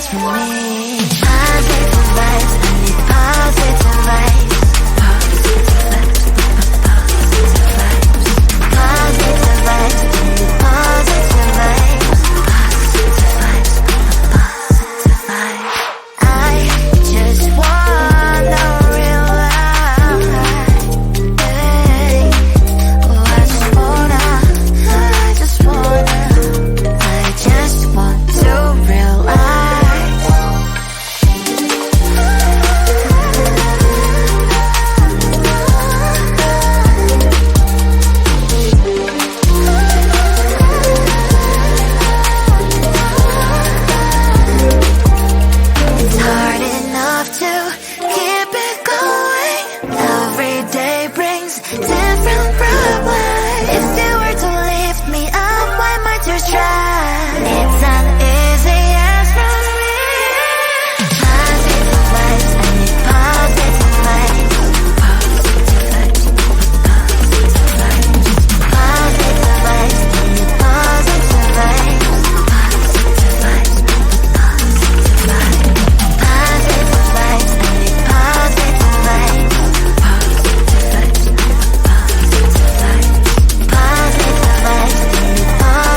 for me. Positive vibes, I need positive vibes. Positive vibes, I need positive vibes. Positive vibes. I just want the real life. Oh, I just wanna to realize. It's hard enough to keep it going. Every day brings different problems. If you were to lift me up, why my tears dry? It's uneasy as for me. Positive vibes, I need positive vibes. Positive vibes, positive vibes, I need positive vibes. Positive vibes, positive vibes. Positive vibes, I need positive vibes. Positive vibes, positive vibes. Positive vibes, I need positive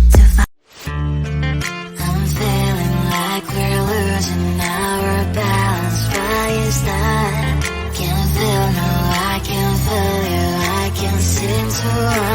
vibes. I'm feeling like we're losing our balance. Why is that? Can't feel, no, I can't feel you. I can't seem to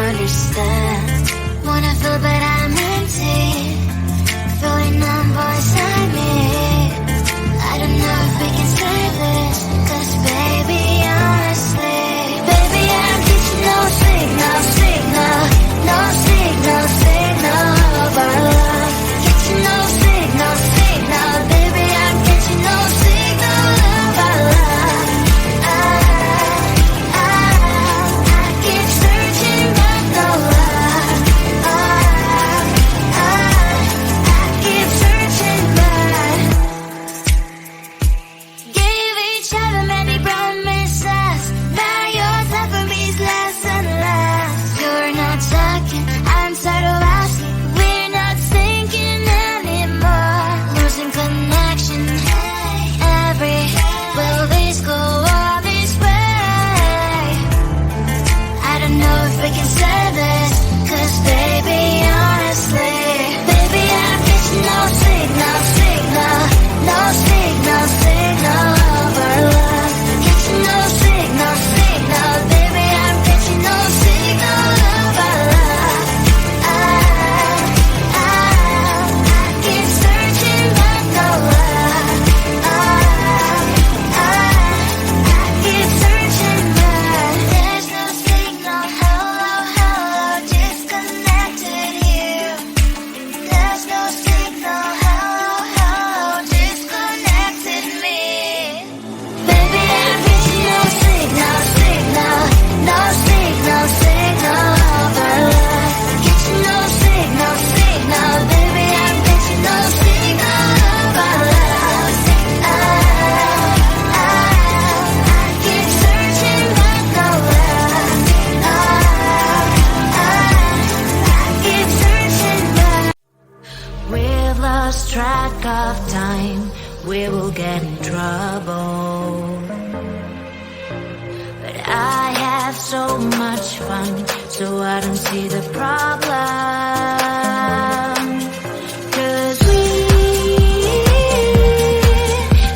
understand. Wanna feel but I'm empty. Feeling numb inside me. I don't know if we can save this. Cause baby, honestly, baby, I'm getting no signal, signal. No signal, signal of our love. Getting no signal, signal. Baby, I'm getting no signal of our love. I keep searching but no luck. I keep searching but gave each other many promises. Now your love for me's less and less. You're not talking, I'm tired of asking. We're not thinking anymore. Losing connection. Will this go all this way? I don't know if we can say this. Cause baby, honestly, baby, I'm getting no signal, signal. No signal, signal of our love. Getting no signal, signal. Baby, I'm getting no signal of our love. I keep searching but no luck. I keep searching but there's no signal. Hello, hello, disconnected you. There's no signal. Hello, hello, disconnected me. Baby, I'm getting no signal, signal. No signal, signal of our love. Getting no signal, signal. Baby, I'm getting no signal of our love. I keep searching but no luck. I keep searching but we've lost track of time. We will get in trouble. But I have so much fun, so I don't see the problem. Cause we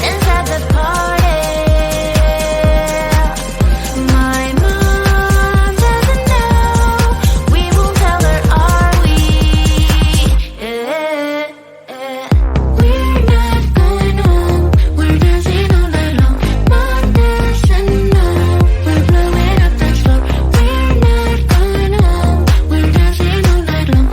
dance at the party. My mom doesn't know. We won't tell her, are we? We're not going home. We're dancing all night long. Mom doesn't know. We're blowing up the floor. We're not going home. We're dancing all night long.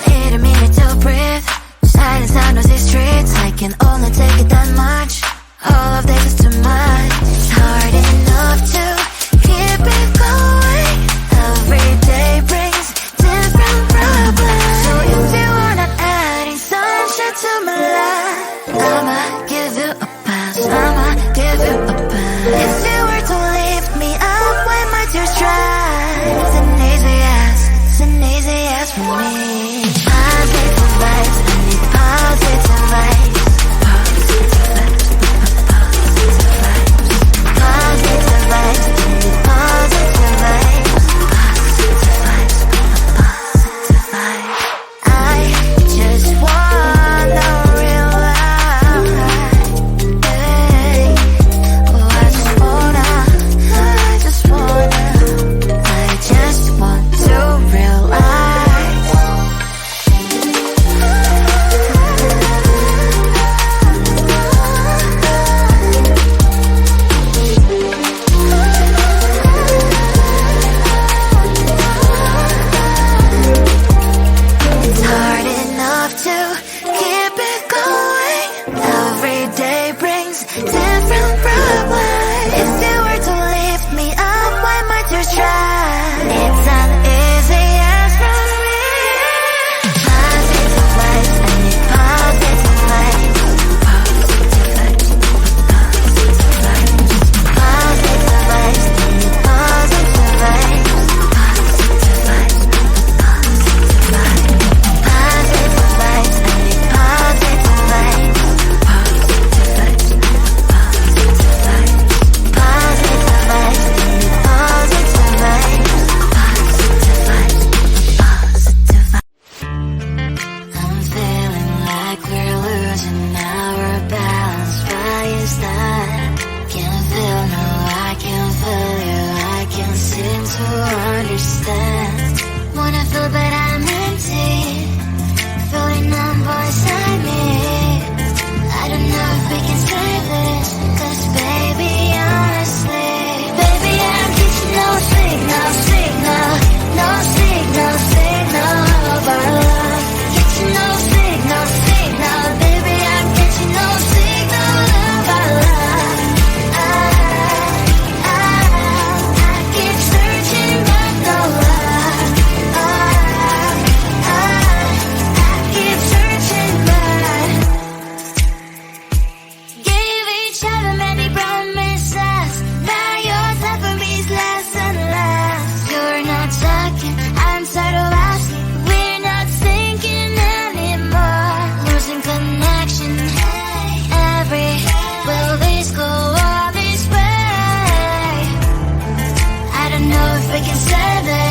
Hit a minute to breathe. Silence on those streets, I can only take it that much. All of this is too much. It's hard enough to keep it going. Every day brings different problems. So if you wanna adding sunshine to my life, I'ma give you a pass, I'ma give you a pass. If you were to lift me up when my tears dry, it's an easy yes, it's an easy yes for me. Positive vibes, I need positive vibes. Positive vibes, I need positive vibes. Positive vibes. I just wanna realize, I just want to realize. It's hard enough to keep it going. Every day brings different problems. If you were to lift me up when my tears dry, it's an easy yes from me. Positive vibes, I need positive vibes. Positive vibes, I need positive vibes. Positive vibes, positive vibes. Positive vibes, I need positive vibes. Positive vibes, positive vibes. Positive vibes, I need positive vibes. Positive vibes, positive vibes. I'm feeling like we're losing our balance. Why is that? Can't feel, no, I can't feel you. I can't seem to understand. Wanna feel but I'm empty, feeling numb inside me. I don't know if we can save this, 'cause baby, honestly, baby, I'm getting no signal, no signal of our love. Getting no signal, baby, I'm getting no signal of our love. I keep searching but no luck. I keep searching but gave each other many promises. Now your time for me is less and less. You're not talking, I'm tired of asking. We're not thinking anymore. Losing connection. Will this go all this way? I don't know if we can save it.